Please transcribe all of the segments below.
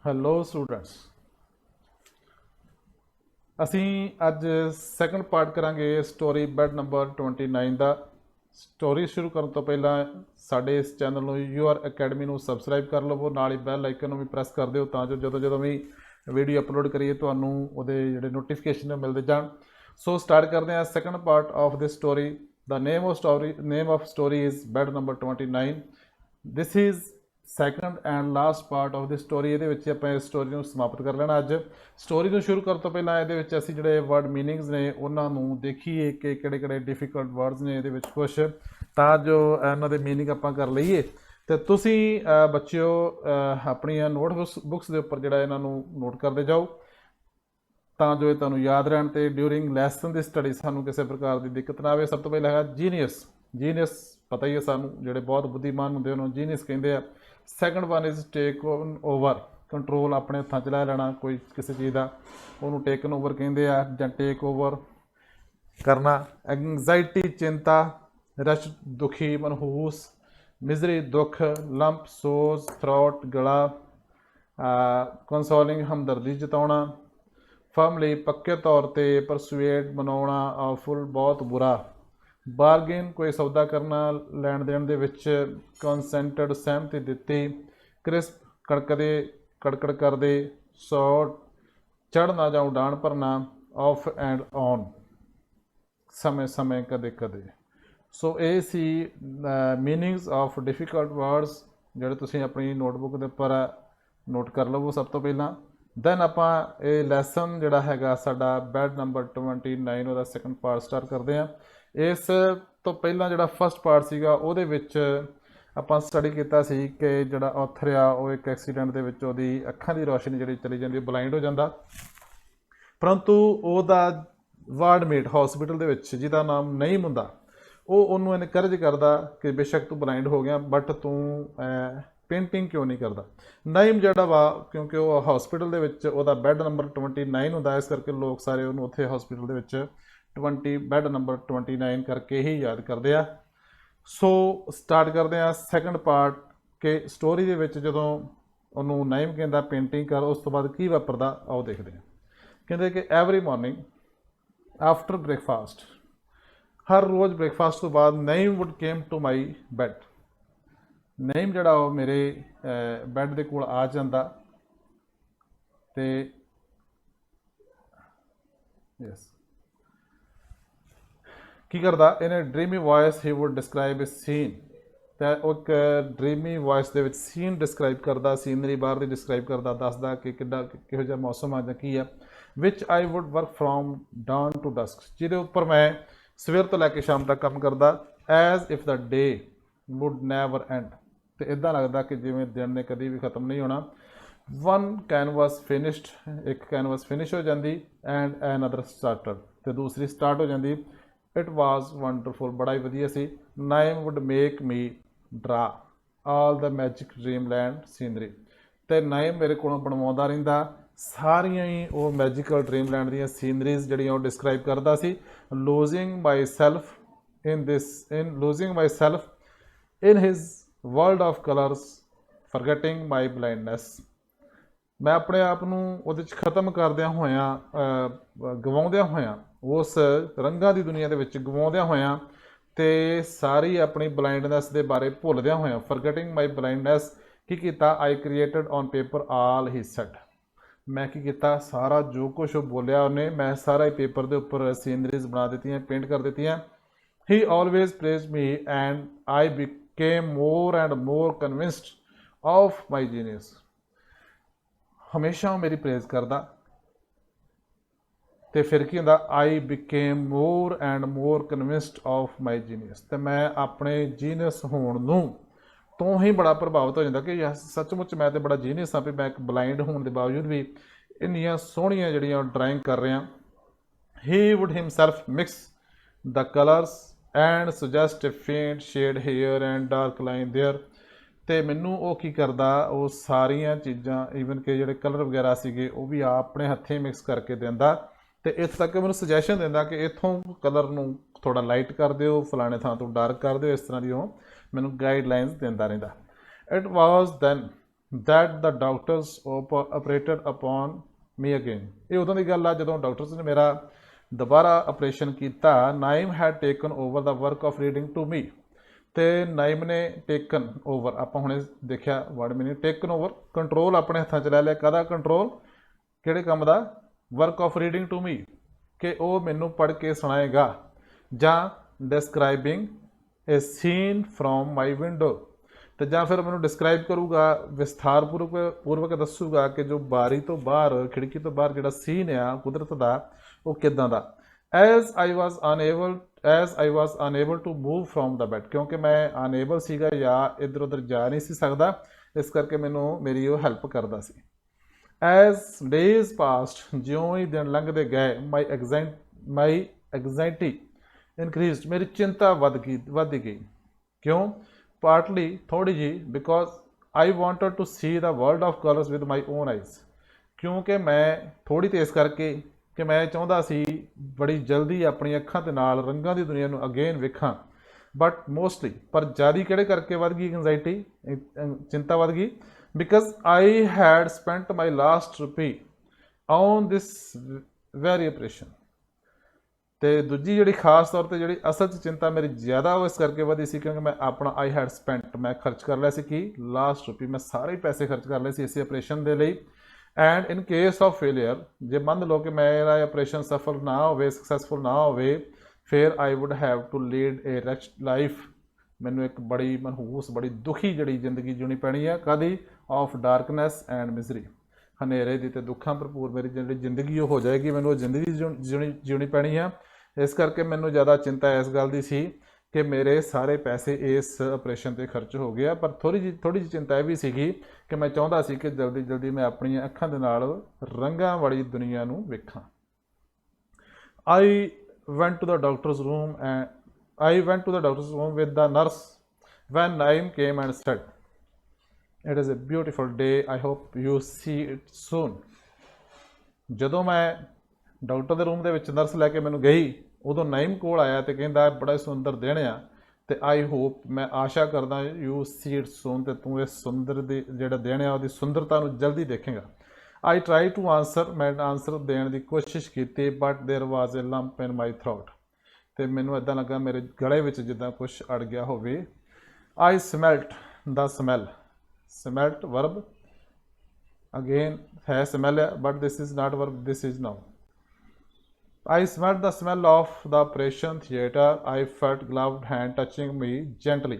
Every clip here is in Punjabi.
Hello students. ਅਸੀਂ ਅੱਜ ਸੈਕੰਡ ਪਾਰਟ ਕਰਾਂਗੇ ਸਟੋਰੀ ਬੈਡ ਨੰਬਰ 29 ਦਾ। ਸਟੋਰੀ ਸ਼ੁਰੂ ਕਰਨ ਤੋਂ ਪਹਿਲਾਂ ਸਾਡੇ ਇਸ ਚੈਨਲ ਨੂੰ ਯੂਆਰ ਅਕੈਡਮੀ ਨੂੰ ਸਬਸਕ੍ਰਾਈਬ ਕਰ ਲਵੋ, ਨਾਲ ਹੀ ਬੈਲ ਆਈਕਨ ਨੂੰ ਵੀ ਪ੍ਰੈਸ ਕਰ ਦਿਓ ਤਾਂ ਜੋ ਜਦੋਂ ਵੀ ਵੀਡੀਓ ਅਪਲੋਡ ਕਰੀਏ ਤੁਹਾਨੂੰ ਉਹਦੇ ਜਿਹੜੇ ਨੋਟੀਫਿਕੇਸ਼ਨ ਮਿਲਦੇ ਜਾਣ। ਸੋ ਸਟਾਰਟ ਕਰਦੇ ਹਾਂ second part of this story. The name of story is bad number 29। This is second and last part of this story. ਇਹਦੇ ਵਿੱਚ ਆਪਾਂ ਇਸ ਸਟੋਰੀ ਨੂੰ ਸਮਾਪਤ ਕਰ ਲੈਣਾ। ਅੱਜ ਸਟੋਰੀ ਨੂੰ ਸ਼ੁਰੂ ਕਰਨ ਤੋਂ ਪਹਿਲਾਂ ਇਹਦੇ ਵਿੱਚ ਅਸੀਂ ਜਿਹੜੇ ਵਰਡ ਮੀਨਿੰਗਸ ਨੇ ਉਹਨਾਂ ਨੂੰ ਦੇਖੀਏ ਕਿ ਕਿਹੜੇ ਕਿਹੜੇ ਡਿਫੀਕਲਟ ਵਰਡਸ ਨੇ ਇਹਦੇ ਵਿੱਚ ਕੁਛ, ਤਾਂ ਜੋ ਇਹਨਾਂ ਦੇ ਮੀਨਿੰਗ ਆਪਾਂ ਕਰ ਲਈਏ। ਅਤੇ ਤੁਸੀਂ ਬੱਚਿਓ ਆਪਣੀਆਂ ਨੋਟ ਬੁੱਕਸ ਦੇ ਉੱਪਰ ਜਿਹੜਾ ਇਹਨਾਂ ਨੂੰ ਨੋਟ ਕਰਦੇ ਜਾਓ ਤਾਂ ਜੋ ਇਹ ਤੁਹਾਨੂੰ ਯਾਦ ਰਹਿਣ ਅਤੇ ਡਿਊਰਿੰਗ ਲੈਸਨ ਦੀ ਸਟੱਡੀ ਸਾਨੂੰ ਕਿਸੇ ਪ੍ਰਕਾਰ ਦੀ ਦਿੱਕਤ ਨਾ ਆਵੇ। ਸਭ ਤੋਂ ਪਹਿਲਾਂ ਹੈਗਾ ਜੀਨੀਅਸ ਪਤਾ ਹੀ ਹੈ ਸਾਨੂੰ, ਜਿਹੜੇ ਬਹੁਤ ਬੁੱਧੀਮਾਨ ਹੁੰਦੇ ਉਹਨੂੰ ਜੀਨੀਅਸ ਕਹਿੰਦੇ ਆ। Second one is take over, control ਆਪਣੇ ਹੱਥਾਂ 'ਚ ਲੈ ਲੈਣਾ ਕੋਈ ਕਿਸੇ ਚੀਜ਼ ਦਾ, ਉਹਨੂੰ ਟੇਕਨ ਓਵਰ ਕਹਿੰਦੇ ਆ ਜਾਂ ਟੇਕ ਓਵਰ ਕਰਨਾ। ਐਂਗਜ਼ਾਇਟੀ ਚਿੰਤਾ, ਰਸ਼ ਦੁਖੀ ਮਨਹੂਸ, ਮਿਜ਼ਰੀ ਦੁੱਖ, ਲੰਪ ਸੋਜ਼ ਥਰੋਟ ਗਲਾ, ਕੰਸੋਲਿੰਗ ਹਮਦਰਦੀ ਜਤਾਉਣਾ, ਫਰਮਲੀ ਪੱਕੇ ਤੌਰ 'ਤੇ, ਪਰਸੂਏਡ ਮਨਾਉਣਾ, ਆਫੁਲ ਬਹੁਤ ਬੁਰਾ, ਬਾਰਗੇਨ ਕੋਈ ਸੌਦਾ ਕਰਨਾ ਲੈਣ ਦੇਣ ਦੇ ਵਿੱਚ, ਕੰਸੈਂਟਡ ਸਹਿਮਤੀ ਦਿੱਤੀ, ਕ੍ਰਿਸਪ ਕੜਕੜ ਕਰਦੇ, ਸੌਟ ਚੜ੍ਹਨਾ ਜਾਂ ਉਡਾਣ ਭਰਨਾ, ਆਫ ਐਂਡ ਔਨ ਸਮੇਂ ਸਮੇਂ ਕਦੇ ਕਦੇ। ਸੋ ਇਹ ਸੀ ਮੀਨਿੰਗਸ ਆਫ ਡਿਫੀਕਲਟ ਵਰਡਸ ਜਿਹੜੇ ਤੁਸੀਂ ਆਪਣੀ ਨੋਟਬੁੱਕ ਦੇ ਉੱਪਰ ਨੋਟ ਕਰ ਲਵੋ ਸਭ ਤੋਂ ਪਹਿਲਾਂ। ਦੈਨ ਆਪਾਂ ਇਹ ਲੈਸਨ ਜਿਹੜਾ ਹੈਗਾ ਸਾਡਾ ਬੈਡ ਨੰਬਰ 29 ਉਹਦਾ ਸੈਕੰਡ ਪਾਰਟ ਸਟਾਰਟ ਕਰਦੇ ਹਾਂ। ਇਸ ਤੋਂ ਪਹਿਲਾਂ ਜਿਹੜਾ ਫਸਟ ਪਾਰਟ ਸੀਗਾ ਉਹਦੇ ਵਿੱਚ ਆਪਾਂ ਸਟੱਡੀ ਕੀਤਾ ਸੀ ਕਿ ਜਿਹੜਾ ਆਥਰ ਆ ਉਹ ਇੱਕ ਐਕਸੀਡੈਂਟ ਦੇ ਵਿੱਚ ਉਹਦੀ ਅੱਖਾਂ ਦੀ ਰੋਸ਼ਨੀ ਜਿਹੜੀ ਚਲੀ ਜਾਂਦੀ, ਬਲਾਈਂਡ ਹੋ ਜਾਂਦਾ, ਪਰੰਤੂ ਉਹਦਾ ਵਾਰਡਮੇਟ ਹਸਪੀਟਲ ਦੇ ਵਿੱਚ ਜਿਹਦਾ ਨਾਮ ਨਈਮ ਹੁੰਦਾ ਉਹ ਉਹਨੂੰ ਇਨਕਰੇਜ ਕਰਦਾ ਕਿ ਬੇਸ਼ੱਕ ਤੂੰ ਬਲਾਈਂਡ ਹੋ ਗਿਆ ਬਟ ਤੂੰ ਪੇਂਟਿੰਗ ਕਿਉਂ ਨਹੀਂ ਕਰਦਾ। ਨਈਮ ਜਿਹੜਾ ਵਾ, ਕਿਉਂਕਿ ਉਹ ਹਸਪੀਟਲ ਦੇ ਵਿੱਚ ਉਹਦਾ ਬੈੱਡ ਨੰਬਰ 29 ਹੁੰਦਾ, ਇਸ ਕਰਕੇ ਲੋਕ ਸਾਰੇ ਉਹਨੂੰ ਉੱਥੇ ਹਸਪੀਟਲ ਦੇ ਵਿੱਚ ਬੈੱਡ ਨੰਬਰ 29 ਕਰਕੇ ਹੀ ਯਾਦ ਕਰਦੇ ਆ। ਸੋ ਸਟਾਰਟ ਕਰਦੇ ਆ ਸੈਕੰਡ ਪਾਰਟ ਕਿ ਸਟੋਰੀ ਦੇ ਵਿੱਚ ਜਦੋਂ ਉਹਨੂੰ ਨਈਮ ਕਹਿੰਦਾ ਪੇਂਟਿੰਗ ਕਰ, ਉਸ ਤੋਂ ਬਾਅਦ ਕੀ ਵਾਪਰਦਾ ਆਓ ਦੇਖਦੇ ਹਾਂ। ਕਹਿੰਦੇ ਕਿ ਐਵਰੀ ਮਾਰਨਿੰਗ ਆਫਟਰ ਬ੍ਰੇਕਫਾਸਟ, ਹਰ ਰੋਜ਼ ਬ੍ਰੇਕਫਾਸਟ ਤੋਂ ਬਾਅਦ Naeem would came to my bed, Naeem ਜਿਹੜਾ ਉਹ ਮੇਰੇ ਬੈੱਡ ਦੇ ਕੋਲ ਆ ਜਾਂਦਾ ਅਤੇ ਯੈਸ ਕੀ ਕਰਦਾ, ਇਹਨੇ ਡਰੀਮੀ ਵੋਇਸ ਹੀ ਵੁੱਡ ਡਿਸਕ੍ਰਾਈਬ ਇ ਸੀਨ, ਅਤੇ ਉਹ ਇੱਕ ਡਰੀਮੀ ਵੋਇਸ ਦੇ ਵਿੱਚ ਸੀਨ ਡਿਸਕ੍ਰਾਈਬ ਕਰਦਾ, ਸੀਨਰੀ ਬਾਹਰ ਦੀ ਡਿਸਕ੍ਰਾਈਬ ਕਰਦਾ, ਦੱਸਦਾ ਕਿ ਕਿਹੋ ਜਿਹਾ ਮੌਸਮ ਆ ਜਾਂ ਕੀ ਆ। Which I would work from dawn to dusk, ਜਿਹਦੇ ਉੱਪਰ ਮੈਂ ਸਵੇਰ ਤੋਂ ਲੈ ਕੇ ਸ਼ਾਮ ਤੱਕ ਕੰਮ ਕਰਦਾ। As if the day would never end, ਅਤੇ ਇੱਦਾਂ ਲੱਗਦਾ ਕਿ ਜਿਵੇਂ ਦਿਨ ਨੇ ਕਦੀ ਵੀ ਖ਼ਤਮ ਨਹੀਂ ਹੋਣਾ। ਵਨ ਕੈਨਵਸ ਫਿਨਿਸ਼ਡ, ਇੱਕ ਕੈਨਵਸ ਫਿਨਿਸ਼ ਹੋ ਜਾਂਦੀ, ਐਂਡ ਐਨਦਰ ਸਟਾਰਟਡ, ਅਤੇ ਦੂਸਰੀ ਸਟਾਰਟ ਹੋ ਜਾਂਦੀ। ਇਟ ਵਾਜ਼ ਵੰਡਰਫੁਲ, ਬੜਾ ਹੀ ਵਧੀਆ ਸੀ। ਨਾਈਮ ਵੁੱਡ ਮੇਕ ਮੀ ਡਰਾ ਆਲ ਦਾ ਮੈਜਿਕ ਡ੍ਰੀਮਲੈਂਡ ਸੀਨਰੀ, ਅਤੇ ਨਾਈਮ ਮੇਰੇ ਕੋਲੋਂ ਬਣਵਾਉਂਦਾ ਰਹਿੰਦਾ ਸਾਰੀਆਂ ਹੀ ਉਹ ਮੈਜੀਕਲ ਡ੍ਰੀਮਲੈਂਡ ਦੀਆਂ ਸੀਨਰੀਜ਼ ਜਿਹੜੀਆਂ ਉਹ ਡਿਸਕ੍ਰਾਈਬ ਕਰਦਾ ਸੀ। Losing myself in his world of colours, forgetting my blindness, ਮੈਂ ਆਪਣੇ ਆਪ ਨੂੰ ਉਹਦੇ 'ਚ ਖ਼ਤਮ ਕਰਦਿਆਂ ਹੋਇਆਂ, ਗਵਾਉਂਦਿਆਂ ਹੋਇਆਂ, ਉਸ ਰੰਗਾਂ ਦੀ ਦੁਨੀਆ ਦੇ ਵਿੱਚ ਗਵਾਉਂਦਿਆਂ ਹੋਇਆਂ ਅਤੇ ਸਾਰੀ ਆਪਣੀ ਬਲਾਈਂਡਨੈਸ ਦੇ ਬਾਰੇ ਭੁੱਲਦਿਆਂ ਹੋਇਆਂ, ਫਰਗੈਟਿੰਗ ਮਾਈ ਬਲਾਈਂਡਨੈਸ, ਕੀ ਕੀਤਾ, I created on paper all he said, ਮੈਂ ਕੀ ਕੀਤਾ, ਸਾਰਾ ਜੋ ਕੁਛ ਉਹ ਬੋਲਿਆ ਉਹਨੇ ਮੈਂ ਸਾਰਾ ਹੀ ਪੇਪਰ ਦੇ ਉੱਪਰ ਸੀਨਰੀਜ਼ ਬਣਾ ਦਿੱਤੀਆਂ, ਪੇਂਟ ਕਰ ਦਿੱਤੀਆਂ। He always praised me and I became more and more convinced of my genius, ਹਮੇਸ਼ਾ ਉਹ ਮੇਰੀ ਪ੍ਰੇਜ਼ ਕਰਦਾ ਅਤੇ ਫਿਰ ਕੀ ਹੁੰਦਾ, I became more and more convinced of my genius, ਅਤੇ ਮੈਂ ਆਪਣੇ ਜੀਨੀਅਸ ਹੋਣ ਨੂੰ ਤੋਂ ਹੀ ਬੜਾ ਪ੍ਰਭਾਵਿਤ ਹੋ ਜਾਂਦਾ ਕਿ ਸੱਚਮੁੱਚ ਮੈਂ ਤਾਂ ਬੜਾ ਜੀਨੀਅਸ ਹਾਂ ਵੀ ਮੈਂ ਇੱਕ ਬਲਾਈਂਡ ਹੋਣ ਦੇ ਬਾਵਜੂਦ ਵੀ ਇੰਨੀਆਂ ਸੋਹਣੀਆਂ ਜਿਹੜੀਆਂ ਡਰਾਇੰਗ ਕਰ ਰਿਹਾ। He would himself mix the colours and suggest a faint shade here and dark line there, ਅਤੇ ਮੈਨੂੰ ਉਹ ਕੀ ਕਰਦਾ, ਉਹ ਸਾਰੀਆਂ ਚੀਜ਼ਾਂ ਈਵਨ ਕਿ ਜਿਹੜੇ ਕਲਰ ਵਗੈਰਾ ਸੀਗੇ ਉਹ ਵੀ ਆਪਣੇ ਹੱਥੀਂ ਮਿਕਸ ਕਰਕੇ ਦਿੰਦਾ, ਅਤੇ ਇੱਥੇ ਤੱਕ ਮੈਨੂੰ ਸੁਜੈਸ਼ਨ ਦਿੰਦਾ ਕਿ ਇੱਥੋਂ ਕਲਰ ਨੂੰ ਥੋੜ੍ਹਾ ਲਾਈਟ ਕਰ ਦਿਓ, ਫਲਾਣੇ ਥਾਂ ਤੋਂ ਡਾਰਕ ਕਰ ਦਿਓ, ਇਸ ਤਰ੍ਹਾਂ ਦੀ ਉਹ ਮੈਨੂੰ ਗਾਈਡਲਾਈਨਸ ਦਿੰਦਾ ਰਹਿੰਦਾ। It was then that the doctors operated upon me again। ਇਹ ਉਦੋਂ ਦੀ ਗੱਲ ਆ ਜਦੋਂ ਡਾਕਟਰਸ ਨੇ ਮੇਰਾ ਦੁਬਾਰਾ ਆਪਰੇਸ਼ਨ ਕੀਤਾ। Naim had taken over the work of reading to me. ਤੇ ਨਾਈਮ ਨੇ ਟੇਕਨ ਓਵਰ, ਆਪਾਂ ਹੁਣੇ ਦੇਖਿਆ word meaning, taken over, control ਆਪਣੇ ਹੱਥਾਂ 'ਚ ਲੈ ਲਿਆ। ਕਾਹਦਾ ਕੰਟਰੋਲ? ਕਿਹੜੇ ਕੰਮ ਦਾ? Work of reading to me, ਕਿ ਉਹ ਮੈਨੂੰ ਪੜ੍ਹ ਕੇ ਸੁਣਾਏਗਾ, ਜਾਂ describing a scene from my window, ਤੇ ਜਾਂ ਫਿਰ ਮੈਨੂੰ ਡਿਸਕ੍ਰਾਈਬ ਕਰੂਗਾ, ਵਿਸਥਾਰ ਪੂਰਵਕ ਦੱਸੂਗਾ ਕਿ ਜੋ ਬਾਰੀ ਤੋਂ ਬਾਹਰ, ਖਿੜਕੀ ਤੋਂ ਬਾਹਰ ਜਿਹੜਾ ਸੀਨ ਆ ਕੁਦਰਤ ਦਾ, ਉਹ ਕਿੱਦਾਂ ਦਾ। As I was unable to move from the bed, ਕਿਉਂਕਿ ਮੈਂ ਅਨਏਬਲ ਸੀਗਾ ਜਾਂ ਇੱਧਰ ਉੱਧਰ ਜਾ ਨਹੀਂ ਸੀ ਸਕਦਾ, ਇਸ ਕਰਕੇ ਮੈਨੂੰ ਮੇਰੀ ਉਹ ਹੈਲਪ ਕਰਦਾ ਸੀ। ਐਜ਼ ਡੇਜ਼ ਪਾਸਟ, ਜਿਉਂ ਹੀ ਦਿਨ ਲੰਘਦੇ ਗਏ, ਮਾਈ ਐਗਜ਼ਾਈਟੀ ਇਨਕਰੀਜ਼ਡ, ਮੇਰੀ ਚਿੰਤਾ ਵੱਧਦੀ ਗਈ। ਕਿਉਂ? ਪਾਰਟਲੀ, ਥੋੜ੍ਹੀ ਜਿਹੀ, because I wanted to see the world of colours with my own eyes, ਕਿਉਂਕਿ ਮੈਂ ਥੋੜ੍ਹੀ ਤੇ ਇਸ ਕਰਕੇ ਕਿ ਮੈਂ ਚਾਹੁੰਦਾ ਸੀ ਬੜੀ ਜਲਦੀ ਆਪਣੀਆਂ ਅੱਖਾਂ ਦੇ ਨਾਲ ਰੰਗਾਂ ਦੀ ਦੁਨੀਆ ਨੂੰ ਅਗੇਨ ਵੇਖਾਂ। ਬਟ ਮੋਸਟਲੀ, ਪਰ ਜ਼ਿਆਦਾ ਕਿਹੜੇ ਕਰਕੇ ਵੱਧ ਗਈ ਐਂਗਜ਼ਾਈਟੀ, ਚਿੰਤਾ ਵੱਧ ਗਈ? Because I had spent my last rupee on this very operation. ਤੇ ਦੂਜੀ ਜਿਹੜੀ ਖਾਸ ਤੌਰ ਤੇ ਜਿਹੜੀ ਅਸਲ 'ਚ ਚਿੰਤਾ ਮੇਰੀ ਜ਼ਿਆਦਾ ਉਹ ਇਸ ਕਰਕੇ ਵਧੀ ਸੀ ਕਿਉਂਕਿ ਮੈਂ ਆਪਣਾ ਆਈ ਹੈਡ ਸਪੈਂਟ, ਮੈਂ ਖਰਚ ਕਰ ਲਿਆ ਸੀ ਕੀ? ਲਾਸਟ ਰੁਪੀ, ਮੈਂ ਸਾਰੇ ਪੈਸੇ ਖਰਚ ਕਰ ਲਏ ਸੀ ਇਸੇ ਆਪਰੇਸ਼ਨ ਦੇ ਲਈ। And in case of failure, ਜੇ ਮੰਨ ਲਓ ਕਿ ਮੇਰਾ ਆਪਰੇਸ਼ਨ ਸਫਲ ਨਾ ਹੋਵੇ, ਸਕਸੈਸਫੁਲ ਨਾ ਹੋਵੇ, ਫਿਰ I would have to lead a rich life, ਮੈਨੂੰ ਇੱਕ ਬੜੀ ਮਨਹੂਸ, ਬੜੀ ਦੁਖੀ ਜਿਹੜੀ ਜ਼ਿੰਦਗੀ ਜਿਉਣੀ ਪੈਣੀ ਆ। ਕਾਹਦੀ? ਆਫ ਡਾਰਕਨੈਸ ਐਂਡ ਮਿਜ਼ਰੀ, ਹਨੇਰੇ ਦੀ ਤੇ ਦੁੱਖਾਂ ਭਰਪੂਰ ਮੇਰੀ ਜਿਹੜੀ ਜ਼ਿੰਦਗੀ ਉਹ ਹੋ ਜਾਏਗੀ, ਮੈਨੂੰ ਉਹ ਜ਼ਿੰਦਗੀ ਜਿਉਣੀ ਪੈਣੀ ਆ। ਇਸ ਕਰਕੇ ਮੈਨੂੰ ਜ਼ਿਆਦਾ ਚਿੰਤਾ ਇਸ ਗੱਲ ਦੀ ਸੀ ਕਿ ਮੇਰੇ ਸਾਰੇ ਪੈਸੇ ਇਸ ਆਪਰੇਸ਼ਨ 'ਤੇ ਖਰਚ ਹੋ ਗਏ ਆ। ਪਰ ਥੋੜ੍ਹੀ ਜਿਹੀ ਚਿੰਤਾ ਇਹ ਵੀ ਸੀਗੀ ਕਿ ਮੈਂ ਚਾਹੁੰਦਾ ਸੀ ਕਿ ਜਲਦੀ ਮੈਂ ਆਪਣੀਆਂ ਅੱਖਾਂ ਦੇ ਨਾਲ ਰੰਗਾਂ ਵਾਲੀ ਦੁਨੀਆ ਨੂੰ ਵੇਖਾਂ। I went to the doctor's room with the nurse when Naeem came and said, "It is a beautiful day. I hope you see it soon." ਜਦੋਂ ਮੈਂ ਡਾਕਟਰ ਦੇ ਰੂਮ ਦੇ ਵਿੱਚ ਨਰਸ ਲੈ ਕੇ ਮੈਨੂੰ ਗਈ, ਉਦੋਂ ਨਾਈਮ ਕੋਲ ਆਇਆ ਤੇ ਕਹਿੰਦਾ ਬੜਾ ਸੁੰਦਰ ਦਿਨ ਆ, ਤੇ ਆਈ ਹੋਪ, ਮੈਂ ਆਸ਼ਾ ਕਰਦਾ, ਯੂ ਸੀ ਇਟ ਸੂਨ, ਤੇ ਤੂੰ ਇਸ ਸੁੰਦਰ ਦੀ ਜਿਹੜਾ ਦਿਨ ਆ ਉਹਦੀ ਸੁੰਦਰਤਾ ਨੂੰ ਜਲਦੀ ਦੇਖੇਗਾ। ਆਈ ਟਰਾਈ ਟੂ ਆਨਸਰ, ਮੈਂ ਆਨਸਰ ਦੇਣ ਦੀ ਕੋਸ਼ਿਸ਼ ਕੀਤੀ, ਬਟ ਦੇਰ ਵਾਜ਼ ਏ ਲੰਪ ਇਨ ਮਾਈ ਥਰੋਟ, ਤੇ ਮੈਨੂੰ ਇੱਦਾਂ ਲੱਗਾ ਮੇਰੇ ਗਲੇ ਵਿੱਚ ਜਿੱਦਾਂ ਕੁਛ ਅੜ ਗਿਆ ਹੋਵੇ। ਆਈ ਸਮੈਲਟ ਦਾ ਸਮੈਲਟ ਵਰਬ ਅਗੇਨ ਹੈ ਸਮੈਲ ਹੈ, but this is not verb, this is noun. I smelled the smell of the operation theatre. I felt gloved hand touching me gently.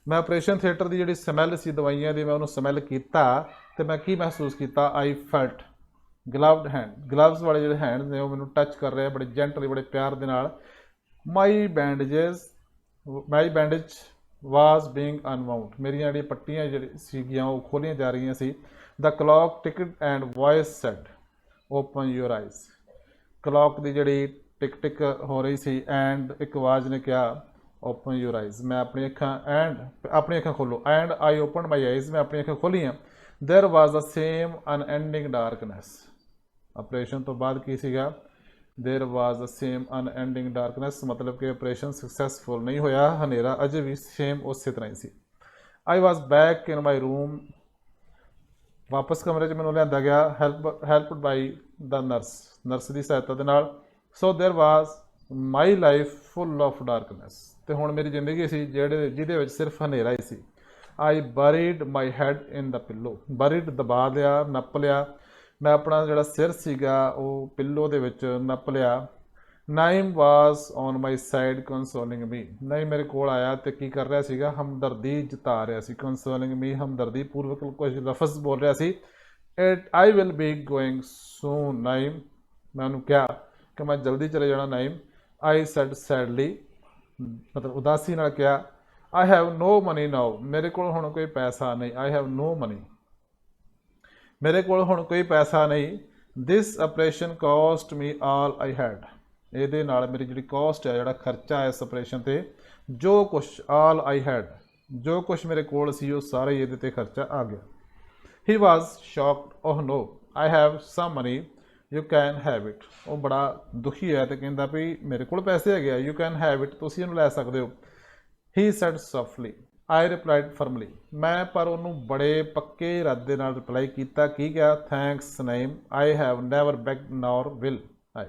ਮੈਂ ਆਪਰੇਸ਼ਨ ਥੀਏਟਰ ਦੀ ਜਿਹੜੀ ਸਮੈਲ ਸੀ ਦਵਾਈਆਂ ਦੀ, ਮੈਂ ਉਹਨੂੰ ਸਮੈਲ ਕੀਤਾ ਤੇ ਮੈਂ ਕੀ ਮਹਿਸੂਸ ਕੀਤਾ? I felt gloved hand, gloves ਵਾਲੇ ਜਿਹੜੇ ਹੈਂਡ ਨੇ ਉਹ ਮੈਨੂੰ ਟੱਚ ਕਰ ਰਹੇ ਬੜੇ ਜੈਂਟਲੀ, ਬੜੇ ਪਿਆਰ ਦੇ ਨਾਲ। My bandage was being unwound. ਮੇਰੀਆਂ ਜਿਹੜੀਆਂ ਪੱਟੀਆਂ ਜਿਹੜੀ ਸੀਗੀਆਂ ਉਹ ਖੋਲੀਆਂ ਜਾ ਰਹੀਆਂ ਸੀ। The clock ticked and voice said, "Open your eyes." Clock ਦੀ ਜਿਹੜੀ ਟਿਕ ਹੋ ਰਹੀ ਸੀ, ਐਂਡ ਇੱਕ ਆਵਾਜ਼ ਨੇ ਕਿਹਾ, ਓਪਨ ਯੂਰ ਆਈਜ਼, ਮੈਂ ਆਪਣੀ ਅੱਖਾਂ ਖੋਲੋ। And I open my eyes, ਮੈਂ ਆਪਣੀਆਂ ਅੱਖਾਂ ਖੋਲੀਆਂ। There was the same unending darkness. Operation ਤੋਂ ਬਾਅਦ ਕੀ ਸੀਗਾ? ਦੇਰ was the same unending darkness, ਮਤਲਬ ਕਿ ਆਪਰੇਸ਼ਨ ਸਕਸੈਸਫੁਲ ਨਹੀਂ ਹੋਇਆ, ਹਨੇਰਾ ਅਜੇ ਵੀ ਸੇਮ ਉਸੇ ਤਰ੍ਹਾਂ ਹੀ ਸੀ। ਆਈ ਵਾਜ਼ ਬੈਕ ਇਨ ਮਾਈ ਰੂਮ, ਵਾਪਸ ਕਮਰੇ 'ਚ ਮੈਨੂੰ ਲਿਆਂਦਾ ਗਿਆ, ਹੈਲਪਡ ਬਾਈ ਦਾ ਨਰਸ ਦੀ ਸਹਾਇਤਾ ਦੇ ਨਾਲ। So there was my life full of darkness, ਤੇ ਹੁਣ ਮੇਰੀ ਜ਼ਿੰਦਗੀ ਸੀ ਜਿਹਦੇ ਵਿੱਚ ਸਿਰਫ ਹਨੇਰਾ ਹੀ ਸੀ। I buried my head in the pillow, buried ਦਬਾ ਲਿਆ, ਨੱਪ ਲਿਆ, ਮੈਂ ਆਪਣਾ ਜਿਹੜਾ ਸਿਰ ਸੀਗਾ ਉਹ ਪਿੱਲੋ ਦੇ ਵਿੱਚ ਨੱਪ ਲਿਆ। ਨਾਈਮ ਵਾਜ਼ ਔਨ ਮਾਈ ਸਾਈਡ ਕੰਸੋਲਿੰਗ ਮੀ, ਨਾਈਮ ਮੇਰੇ ਕੋਲ ਆਇਆ ਤੇ ਕੀ ਕਰ ਰਿਹਾ ਸੀਗਾ? ਹਮਦਰਦੀ ਜਤਾ ਰਿਹਾ ਸੀ। ਕੰਸੋਲਿੰਗ ਮੀ, ਹਮਦਰਦੀ ਪੂਰਵਕ ਕੁਝ ਲਫ਼ਜ਼ ਬੋਲ ਰਿਹਾ ਸੀ। ਆਈ ਵਿਲ ਬੀ ਗੋਇੰਗ ਸੂਨ ਨਾਈਮ, ਮੈਂ ਉਹਨੂੰ ਕਿਹਾ ਕਿ ਮੈਂ ਜਲਦੀ ਚਲੇ ਜਾਣਾ ਨਾਈਮ। ਆਈ ਸੈਡ ਸੈਡਲੀ, ਮਤਲਬ ਉਦਾਸੀ ਨਾਲ ਕਿਹਾ, ਆਈ ਹੈਵ ਨੋ ਮਨੀ ਨਾਓ, ਮੇਰੇ ਕੋਲ ਹੁਣ ਕੋਈ ਪੈਸਾ ਨਹੀਂ। ਆਈ ਹੈਵ ਨੋ ਮਨੀ, ਮੇਰੇ ਕੋਲ ਹੁਣ ਕੋਈ ਪੈਸਾ ਨਹੀਂ। This operation cost me all I had, ਇਹਦੇ ਨਾਲ ਮੇਰੀ ਜਿਹੜੀ ਕੋਸਟ ਹੈ, ਜਿਹੜਾ ਖਰਚਾ ਹੈ ਇਸ ਆਪਰੇਸ਼ਨ 'ਤੇ, ਜੋ ਕੁਛ ਆਲ ਆਈ ਹੈਡ, ਜੋ ਕੁਛ ਮੇਰੇ ਕੋਲ ਸੀ ਉਹ ਸਾਰਾ ਹੀ ਇਹਦੇ 'ਤੇ ਖਰਚਾ ਆ ਗਿਆ। ਹੀ was shocked, oh no I have some money, you can have it, ਉਹ ਬੜਾ ਦੁਖੀ ਹੈ ਤੇ ਕਹਿੰਦਾ ਵੀ ਮੇਰੇ ਕੋਲ ਪੈਸੇ ਹੈਗੇ ਆ, ਯੂ ਕੈਨ ਹੈਵ ਇਟ, ਤੁਸੀਂ ਇਹਨੂੰ ਲੈ ਸਕਦੇ ਹੋ। ਹੀ ਸੈਡ ਸੌਫਟਲੀ, ਆਈ ਰਿਪਲਾਈਡ ਫਰਮਲੀ, ਮੈਂ ਪਰ ਉਹਨੂੰ ਬੜੇ ਪੱਕੇ ਇਰਾਦੇ ਨਾਲ ਰਿਪਲਾਈ ਕੀਤਾ। ਕੀ ਕਿਹਾ? Thanks Naim, I have never begged nor will I.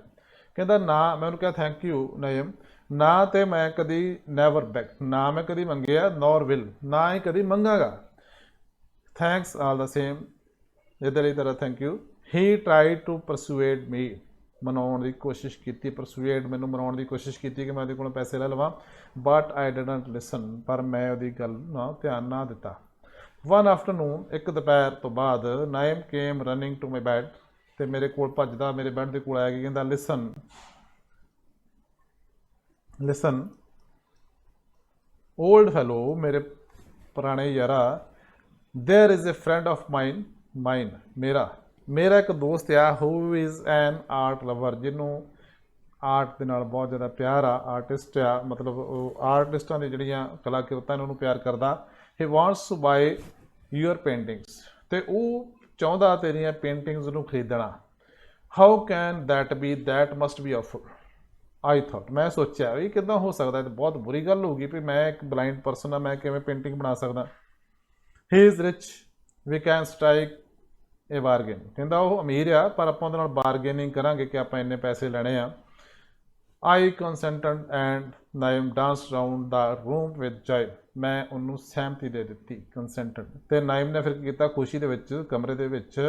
ਕਹਿੰਦਾ ਨਾ, ਮੈਂ ਉਹਨੂੰ ਕਿਹਾ ਥੈਂਕ ਯੂ ਨਈਮ, ਨਾ ਤੇ ਮੈਂ ਕਦੀ ਨੈਵਰ ਬੈਗ, ਨਾ ਮੈਂ ਕਦੀ ਮੰਗਿਆ, ਨੌਰ ਵਿਲ, ਨਾ ਹੀ ਕਦੀ ਮੰਗਾਗਾ। ਥੈਂਕਸ ਆਲ ਦਾ ਸੇਮ, ਇਹਦੇ ਲਈ ਤੇਰਾ thank you. He tried to persuade me, ਮਨਾਉਣ ਦੀ ਕੋਸ਼ਿਸ਼ ਕੀਤੀ, ਪਰਸੂਏਡ ਮੈਨੂੰ ਮਨਾਉਣ ਦੀ ਕੋਸ਼ਿਸ਼ ਕੀਤੀ ਕਿ ਮੈਂ ਉਹਦੇ ਕੋਲੋਂ ਪੈਸੇ ਲੈ ਲਵਾਂ। ਬਟ ਆਈ ਡਿਡਨਟ ਲਿਸਨ, ਪਰ ਮੈਂ ਉਹਦੀ ਗੱਲ ਨਾ ਧਿਆਨ ਨਾ ਦਿੱਤਾ। ਵਨ ਆਫਟਰਨੂਨ, ਇੱਕ ਦੁਪਹਿਰ ਤੋਂ ਬਾਅਦ, Naim came running to my bed, ਤੇ ਮੇਰੇ ਕੋਲ ਭੱਜਦਾ ਮੇਰੇ ਬੈੱਡ ਦੇ ਕੋਲ ਆਇਆ ਕਿ ਕਹਿੰਦਾ ਲਿਸਨ ਲਿਸਨ ਓਲਡ ਫੈਲੋ, ਮੇਰੇ ਪੁਰਾਣੇ ਯਾਰਾ, there is a friend of mine, मेरा एक दोस्त आ who is an art lover, जिन्हों आर्ट के नाल बहुत ज़्यादा प्यार आ, आर्टिस्ट आ, मतलब आर्टिस्टां दी जिहड़ियां कलाकृतां उन्होंने प्यार करदा। He wants to buy your paintings, ते वो चाहुंदा तेरियां पेंटिंग्स नूं खरीदना। How can that be, that must be awful. I thought, मैं सोचा भी किदां हो सकदा, तो बहुत बुरी गल होगी भी मैं एक ब्लाइंड परसन आ, मैं किवें पेंटिंग बना सकदा। He is rich, we can strike a bargain, कहता वो अमीर आ पर आप बारगेनिंग करांगे कि आप इन्ने पैसे लेने आ। I consented and Naim dance round the room with joy, मैं उन्होंने सहमति दे दी, कंसेंटेड, तो नाइम ने फिर किया खुशी दे विच कमरे दे विच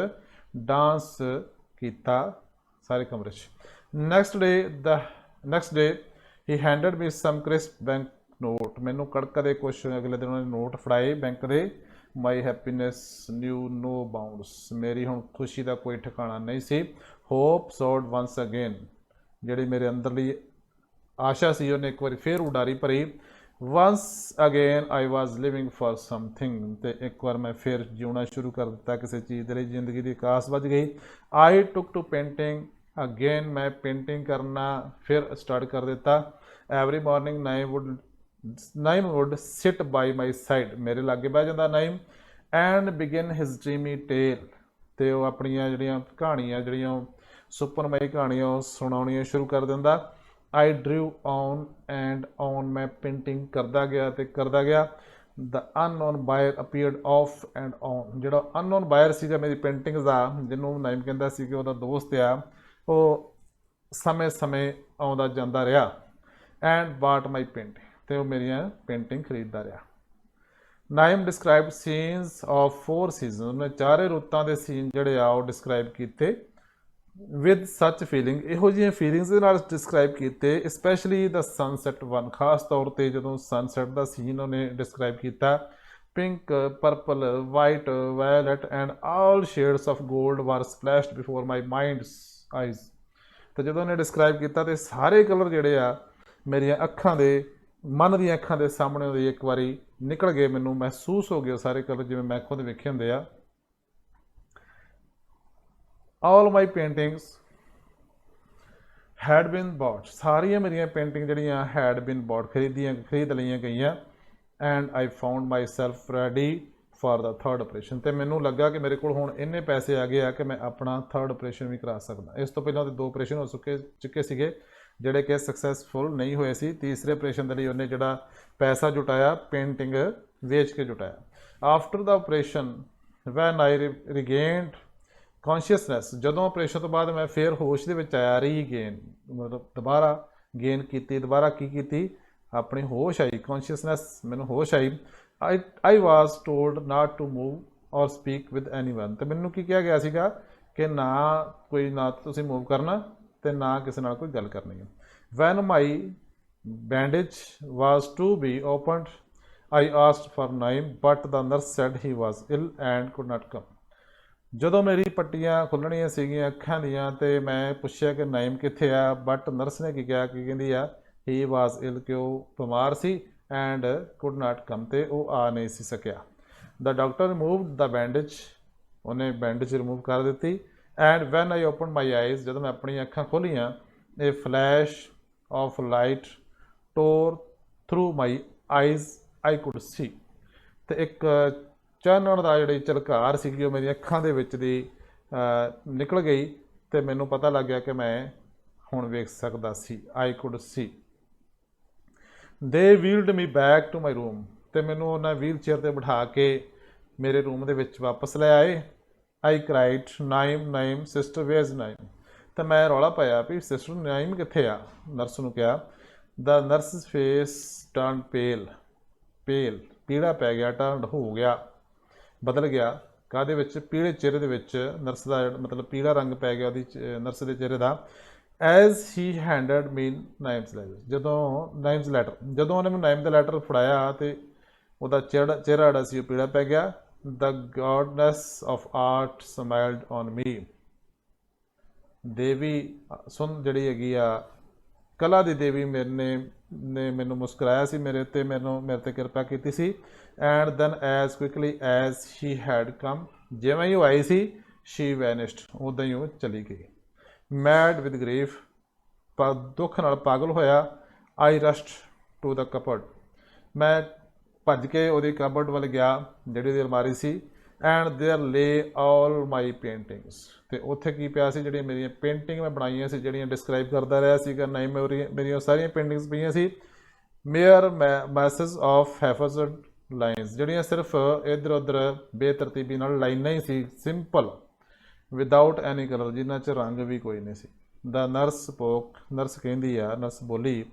डांस किया सारे कमरे च। नैक्सट डे ही हैंडड मी सम क्रिस्प बैंक नोट, मैनू कड़कदे कुछ अगले दिन उन्होंने नोट फड़ाए बैंक के। माई हैप्पीनैस न्यू नो बाउंड्स, मेरी हुण खुशी का कोई ठिकाना नहीं सी। होप सोड वंस अगेन, जिहड़ी मेरे अंदरली आशा सी उन्हें एक बार फिर उडारी भरी। Once again I was living for something, तो एक बार मैं फिर जीना शुरू कर दिता किसी चीज़ के लिए, जिंदगी की आस बज गई। I took to painting again, मैं पेंटिंग करना फिर स्टार्ट कर दिता। Every morning Naim would sit by my side, मेरे लागे बह जाता Naim. And begin his dreamy tale, तो वह अपनियां जिहड़ियां कहानियां जिहड़ियां सुपनमई कहानियां सुनाउणियां शुरू कर दिंदा। I drew on and on, मैं पेंटिंग करता गया तो करता गया। The unknown buyer appeared off and on, जो अननोन बायर सीगा मेरी पेंटिंग्स का, जिन्होंने नाइम कहता सी कि वह दोस्त आ, वो समय समय आउंदा जांदा रहा। एंड बाट माई पेंटिंग, तो मेरिया पेंटिंग खरीदता रहा। नाइम डिस्क्राइब सीन्स ऑफ 4 सीजन, उन्हें 4 रुत्तां के सीन जोड़े आ डिस्क्राइब किए विद सच फीलिंग, इहो जिहियां फीलिंग्स दे नाल डिस्क्राइब किए। स्पैशली द सनसैट वन, खास तौर पर जो सनसैट का सीन उन्हें डिस्क्राइब किया। Pink, purple, white, violet and all shades of gold were splashed before my mind's eyes, तो जो उन्हें डिस्क्राइब किया तो सारे कलर जोड़े आ मेरिया अखां दे, मन दी अखां दे सामने एक बारी निकल गए, मैनू महसूस हो गए सारे कलर जिवें मैं खुद वेखे हुंदे आ। All my paintings had been bought, सारिया मेरिया पेंटिंग जिहड़ियां हैड बिन बॉट खरीद लईयां गईयां। And I found myself ready for the third operation, तो मैनू लगा कि मेरे को हुण इन्ने पैसे आ गए कि मैं अपना थर्ड ऑपरेशन भी करा सकदा। इस तो पहलां तो 2 ऑपरेशन हो चुके सीगे ਜਿਹੜੇ कि सक्सैसफुल नहीं होए सी। तीसरे ऑपरेशन के लिए उन्हें जोड़ा पैसा जुटाया पेंटिंग वेच के जुटाया। After the operation when I regained consciousness, जदों ऑपरेशन तो बाद मैं फिर होश दे विच आया, रीगेन मतलब दोबारा गेन की, दोबारा की अपनी होश आई, कॉन्शियसनैस मैनू होश आई। I was told not to move or speak with anyone, तो मैनू की कहा गया सीगा कि ना कोई ना तुसीं मूव करना तो ना किसी नाल कोई गल करनी है। When my bandage was to be opened I asked for Naim but the nurse said he was ill and could not come, जदों मेरी पट्टियां खुलणियां सीगियां अखां दियां तो मैं पूछया कि नाइम कित्थे आ, बट नर्स ने की कहा कि कहंदी आ ही वाज इल, कि वह बीमार सी एंड कुड नॉट कम, तो वह आ नहीं सी सकिया। The doctor removed the bandage, उन्हें बैंडेज रिमूव कर दी। And when I open my eyes, जब मैं अपनी अखां खोलियां, a flash of light tore through my eyes I could see, तो एक चानण का जी झलकार सी मेरी अखां दे विच दी निकल गई, तो मैनू पता लग गया कि मैं हुण वेख सकदा सी। I could see. They wheeled me back to my room, ਤੇ ਮੈਨੂੰ ਉਹਨਾਂ ਵੀਲ ਚੇਅਰ ਤੇ ਬਿਠਾ ਕੇ ਮੇਰੇ ਰੂਮ ਦੇ ਵਿੱਚ ਵਾਪਸ ਲੈ ਆਏ। ਆਈ ਕਰਾਈਡ ਨਾਈਮ ਸਿਸਟਰ ਵੇਅਰਜ਼ ਨਾਈਮ। ਤਾਂ ਮੈਂ ਰੌਲਾ ਪਾਇਆ ਵੀ ਸਿਸਟਰ ਨਾਈਮ ਕਿੱਥੇ ਆ। ਨਰਸ ਨੂੰ ਕਿਹਾ ਦਾ ਨਰਸ ਫੇਸ ਟਰਨ ਪੇਲ ਪੀੜਾ ਪੈ ਗਿਆ, ਟਰਨਡ ਹੋ ਗਿਆ, ਬਦਲ ਗਿਆ। ਕਾਹਦੇ ਵਿੱਚ? ਪੀਲੇ ਚਿਹਰੇ ਦੇ ਵਿੱਚ ਨਰਸ ਦਾ ਮਤਲਬ ਪੀਲਾ ਰੰਗ ਪੈ ਗਿਆ ਉਹਦੀ ਨਰਸ ਦੇ ਚਿਹਰੇ ਦਾ। ਐਜ਼ ਹੀ ਹੈਂਡਡ ਮੀਨ ਨਾਈਮਸ ਲੈਟਰ ਜਦੋਂ ਉਹਨੇ ਮੈਨੂੰ ਨਾਈਮ ਦਾ ਲੈਟਰ ਫੜਾਇਆ ਤੇ ਉਹਦਾ ਚਿਹਰਾ ਜਿਹੜਾ ਸੀ ਉਹ ਪੀਲਾ ਪੈ ਗਿਆ। ਦ ਗॉडनेस ਆਫ ਆਰਟ ਸਮਾਈਲਡ ਔਨ ਮੀ। ਦੇਵੀ ਸੁਣ ਜਿਹੜੀ ਹੈਗੀ ਆ ਕਲਾ ਦੀ ਦੇਵੀ ਨੇ ਮੈਨੂੰ ਮੁਸਕਰਾਇਆ ਸੀ ਮੇਰੇ ਉੱਤੇ, ਮੇਰੇ 'ਤੇ ਕਿਰਪਾ ਕੀਤੀ ਸੀ। And then as quickly as she had come, ਜਿਵੇਂ ਹੀ ਉਹ ਆਈ ਸੀ ਸ਼ੀ ਵੈਨਿਸ਼ਡ, ਉੱਦਾਂ ਹੀ ਉਹ ਚਲੀ ਗਈ। ਮੈਡ ਵਿਦ ਗਰੀਫ, ਪਰ ਦੁੱਖ ਨਾਲ ਪਾਗਲ ਹੋਇਆ। ਆਈ ਰਸ਼ਡ ਟੂ ਦ ਕਪਬਰਡ, ਮੈਂ ਭੱਜ ਕੇ ਉਹਦੀ ਕਬਰਡ ਵੱਲ ਗਿਆ ਜਿਹੜੀ ਉਹਦੀ ਅਲਮਾਰੀ ਸੀ। ਐਂਡ ਦੇਅਰ ਲੇ ਆਲ ਮਾਈ ਪੇਂਟਿੰਗਸ, ਅਤੇ ਉੱਥੇ ਕੀ ਪਿਆ ਸੀ? ਜਿਹੜੀਆਂ ਮੇਰੀਆਂ ਪੇਂਟਿੰਗ ਮੈਂ ਬਣਾਈਆਂ ਸੀ, ਜਿਹੜੀਆਂ ਡਿਸਕਰਾਈਬ ਕਰਦਾ ਰਿਹਾ ਸੀਗਾ ਨਹੀਂ, ਮੇਰੀਆਂ ਸਾਰੀਆਂ ਪੇਂਟਿੰਗਸ ਪਈਆਂ ਸੀ। ਮੇਅਰ ਮੈਸੇਜ ਆਫ ਹੈਫਰਜ਼ਡ ਲਾਈਨਸ, ਜਿਹੜੀਆਂ ਸਿਰਫ ਇੱਧਰ ਉੱਧਰ ਬੇਤਰਤੀਬੀ ਨਾਲ ਲਾਈਨਾਂ ਹੀ ਸੀ, ਸਿੰਪਲ, ਵਿਦਾਊਟ ਐਨੀ ਕਲਰ, ਜਿਨ੍ਹਾਂ 'ਚ ਰੰਗ ਵੀ ਕੋਈ ਨਹੀਂ ਸੀ। ਦਾ ਨਰਸ ਸਪੋਕ, ਨਰਸ ਕਹਿੰਦੀ ਆ, ਨਰਸ ਬੋਲੀ,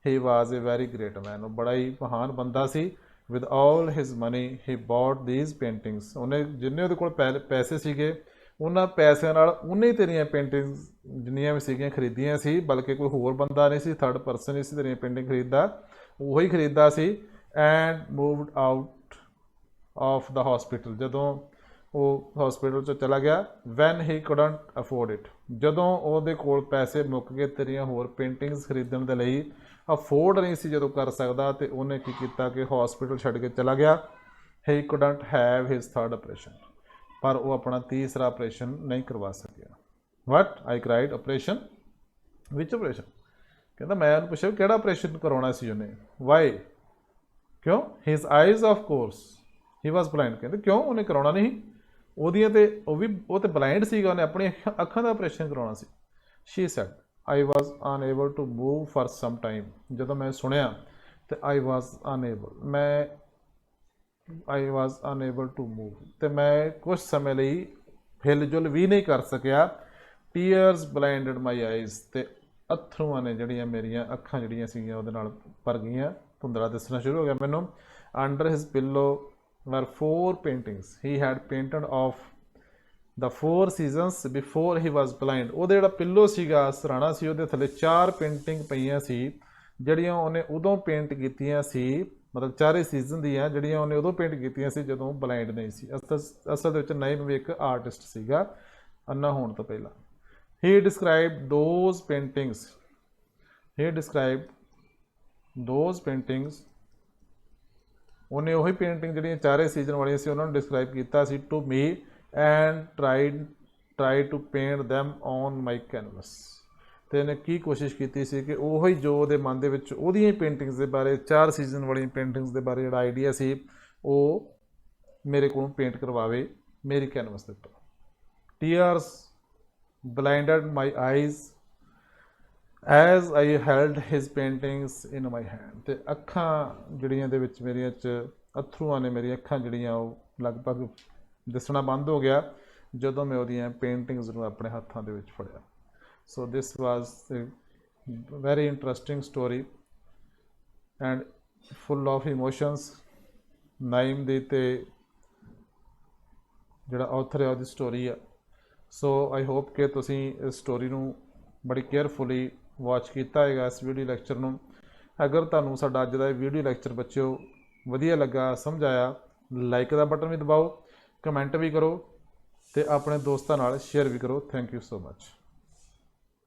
ਹੀ ਵਾਜ਼ ਏ ਵੈਰੀ ਗ੍ਰੇਟ ਮੈਨ, ਉਹ ਬੜਾ ਹੀ ਮਹਾਨ ਬੰਦਾ ਸੀ। With all his money he bought these paintings, ਉਹਨੇ ਜਿੰਨੇ ਉਹਦੇ ਕੋਲ ਪੈਸੇ ਸੀਗੇ ਉਹਨਾਂ ਪੈਸਿਆਂ ਨਾਲ ਉਹਨੇ ਤੇਰੀਆਂ ਪੇਂਟਿੰਗਸ ਜਿੰਨੀਆਂ ਵੀ ਸੀਗੀਆਂ ਖਰੀਦੀਆਂ ਸੀ, ਬਲਕਿ ਕੋਈ ਹੋਰ ਬੰਦਾ ਨਹੀਂ ਸੀ, ਥਰਡ ਪਰਸਨ ਨਹੀਂ ਸੀ ਤੇਰੀਆਂ ਪੇਂਟਿੰਗ ਖਰੀਦਦਾ, ਉਹੀ ਖਰੀਦਦਾ ਸੀ। And moved out of the hospital, ਜਦੋਂ ਉਹ ਹੌਸਪੀਟਲ 'ਚੋਂ ਚਲਾ ਗਿਆ। When he couldn't afford it, ਜਦੋਂ ਉਹਦੇ ਕੋਲ ਪੈਸੇ ਮੁੱਕ ਗਏ ਤੇਰੀਆਂ ਹੋਰ ਪੇਂਟਿੰਗਸ ਖਰੀਦਣ ਦੇ ਲਈ, ਅਫੋਰਡ ਨਹੀਂ ਸੀ ਜਦੋਂ ਕਰ ਸਕਦਾ, ਤੇ ਉਹਨੇ ਕੀ ਕੀਤਾ ਕਿ ਹੌਸਪੀਟਲ ਛੱਡ ਕੇ ਚਲਾ ਗਿਆ। He couldn't have his third operation, ਪਰ ਉਹ ਆਪਣਾ ਤੀਸਰਾ ਆਪਰੇਸ਼ਨ ਨਹੀਂ ਕਰਵਾ ਸਕਿਆ। ਵਟ ਆਈ ਕਰਾਈਡ, ਆਪਰੇਸ਼ਨ ਵਿਚ ਆਪਰੇਸ਼ਨ? ਕਹਿੰਦਾ ਮੈਂ ਉਹਨੂੰ ਪੁੱਛਿਆ ਕਿਹੜਾ ਆਪਰੇਸ਼ਨ ਕਰਾਉਣਾ ਸੀ ਉਹਨੇ। ਵਾਈ, ਕਿਉਂ? His eyes of course he was blind, ਕਹਿੰਦੇ ਕਿਉਂ ਉਹਨੇ ਕਰਾਉਣਾ ਨਹੀਂ? ਉਹਦੀਆਂ ਤੇ ਉਹ ਤੇ ਬਲਾਈਂਡ ਸੀਗਾ, ਉਹਨੇ ਆਪਣੀ ਅੱਖਾਂ ਦਾ ਆਪਰੇਸ਼ਨ ਕਰਾਉਣਾ ਸੀ। She said I was unable to move for some time, ਜਦੋਂ ਮੈਂ ਸੁਣਿਆ ਤੇ ਆਈ ਵਾਜ਼ ਅਨਏਬਲ ਟੂ ਮੂਵ, ਤੇ ਮੈਂ ਕੁਛ ਸਮੇਂ ਲਈ ਹਿਲ ਜੁਲ ਵੀ ਨਹੀਂ ਕਰ ਸਕਿਆ। ਟੀਅਰਸ ਬਲਾਈਂਡਡ ਮਾਈ ਆਈਜ਼, ਤੇ ਅੱਥਰੂਆਂ ਨੇ ਜਿਹੜੀਆਂ ਮੇਰੀਆਂ ਅੱਖਾਂ ਜਿਹੜੀਆਂ ਸੀਗੀਆਂ ਉਹਦੇ ਨਾਲ ਭਰ ਗਈਆਂ, ਧੁੰਦਲਾ ਦਿਸਣਾ ਸ਼ੁਰੂ ਹੋ ਗਿਆ ਮੈਨੂੰ। ਅੰਡਰ ਹਿਜ਼ ਪਿੱਲੋ ਵਰ 4 paintings he had painted of the 4 seasons before he was blind, ਉਹਦੇ ਜਿਹੜਾ ਪਿੱਲੋ ਸੀਗਾ, ਸਰਾਣਾ ਸੀ, ਉਹਦੇ ਥੱਲੇ 4 ਪੇਂਟਿੰਗ ਪਈਆਂ ਸੀ ਜਿਹੜੀਆਂ ਉਹਨੇ ਉਦੋਂ ਪੇਂਟ ਕੀਤੀਆਂ ਸੀ, ਮਤਲਬ 4 ਸੀਜ਼ਨ ਦੀਆਂ, ਜਿਹੜੀਆਂ ਉਹਨੇ ਉਦੋਂ ਪੇਂਟ ਕੀਤੀਆਂ ਸੀ ਜਦੋਂ ਬਲਾਈਂਡ ਨਹੀਂ ਸੀ। ਅਸਲ ਦੇ ਵਿੱਚ ਨਾਈਮ ਵੀ ਇੱਕ ਆਰਟਿਸਟ ਸੀਗਾ ਅੰਨਾ ਹੋਣ ਤੋਂ ਪਹਿਲਾਂ। ਹੀ ਡਿਸਕਰਾਈਬਡ ਦੋਜ਼ ਪੇਂਟਿੰਗਸ, ਉਹਨੇ ਉਹੀ ਪੇਂਟਿੰਗ ਜਿਹੜੀਆਂ 4 ਸੀਜ਼ਨ ਵਾਲੀਆਂ ਸੀ ਉਹਨਾਂ ਨੂੰ ਡਿਸਕਰਾਈਬ ਕੀਤਾ ਸੀ to me, and try to paint them on my canvas, ਅਤੇ ਇਹਨੇ ਕੀ ਕੋਸ਼ਿਸ਼ ਕੀਤੀ ਸੀ ਕਿ ਉਹੀ ਜੋ ਉਹਦੇ ਮਨ ਦੇ ਵਿੱਚ ਉਹਦੀਆਂ ਹੀ ਪੇਂਟਿੰਗਸ ਦੇ ਬਾਰੇ, 4 ਸੀਜ਼ਨ ਵਾਲੀਆਂ ਪੇਂਟਿੰਗਸ ਦੇ ਬਾਰੇ ਜਿਹੜਾ ਆਈਡੀਆ ਸੀ ਉਹ ਮੇਰੇ ਕੋਲੋਂ ਪੇਂਟ ਕਰਵਾਵੇ ਮੇਰੀ ਕੈਨਵਸ ਦੇ ਉੱਪਰ। Tears blinded my eyes as I held his paintings in my hand, ਅਤੇ ਅੱਖਾਂ ਜਿਹੜੀਆਂ ਦੇ ਵਿੱਚ ਮੇਰੀਆਂ 'ਚ ਅੱਥਰੂਆਂ ਨੇ ਮੇਰੀਆਂ ਅੱਖਾਂ ਜਿਹੜੀਆਂ ਉਹ ਲਗਭਗ ਦਿਸਣਾ ਬੰਦ ਹੋ ਗਿਆ ਜਦੋਂ ਮੈਂ ਉਹਦੀਆਂ ਪੇਂਟਿੰਗਸ ਨੂੰ ਆਪਣੇ ਹੱਥਾਂ ਦੇ ਵਿੱਚ ਫੜਿਆ। So this was very interesting story and full of emotions. Naim ਦੀ ਤੇ ਜਿਹੜਾ ਆਥਰ ਹੈ ਉਹਦੀ ਸਟੋਰੀ ਆ। ਸੋ ਆਈ ਹੋਪ ਕਿ ਤੁਸੀਂ ਇਸ ਸਟੋਰੀ ਨੂੰ ਬੜੀ ਕੇਅਰਫੁਲੀ ਵਾਚ ਕੀਤਾ ਹੈਗਾ ਇਸ ਵੀਡੀਓ ਲੈਕਚਰ ਨੂੰ। ਅਗਰ ਤੁਹਾਨੂੰ ਸਾਡਾ ਅੱਜ ਦਾ ਇਹ ਵੀਡੀਓ ਲੈਕਚਰ ਬੱਚਿਓ ਵਧੀਆ ਲੱਗਾ, ਸਮਝ ਆਇਆ, ਲਾਈਕ ਦਾ ਬਟਨ ਵੀ ਦਬਾਓ, ਕਮੈਂਟ ਵੀ ਕਰੋ, ਅਤੇ ਆਪਣੇ ਦੋਸਤਾਂ ਨਾਲ ਸ਼ੇਅਰ ਵੀ ਕਰੋ। Thank you so much.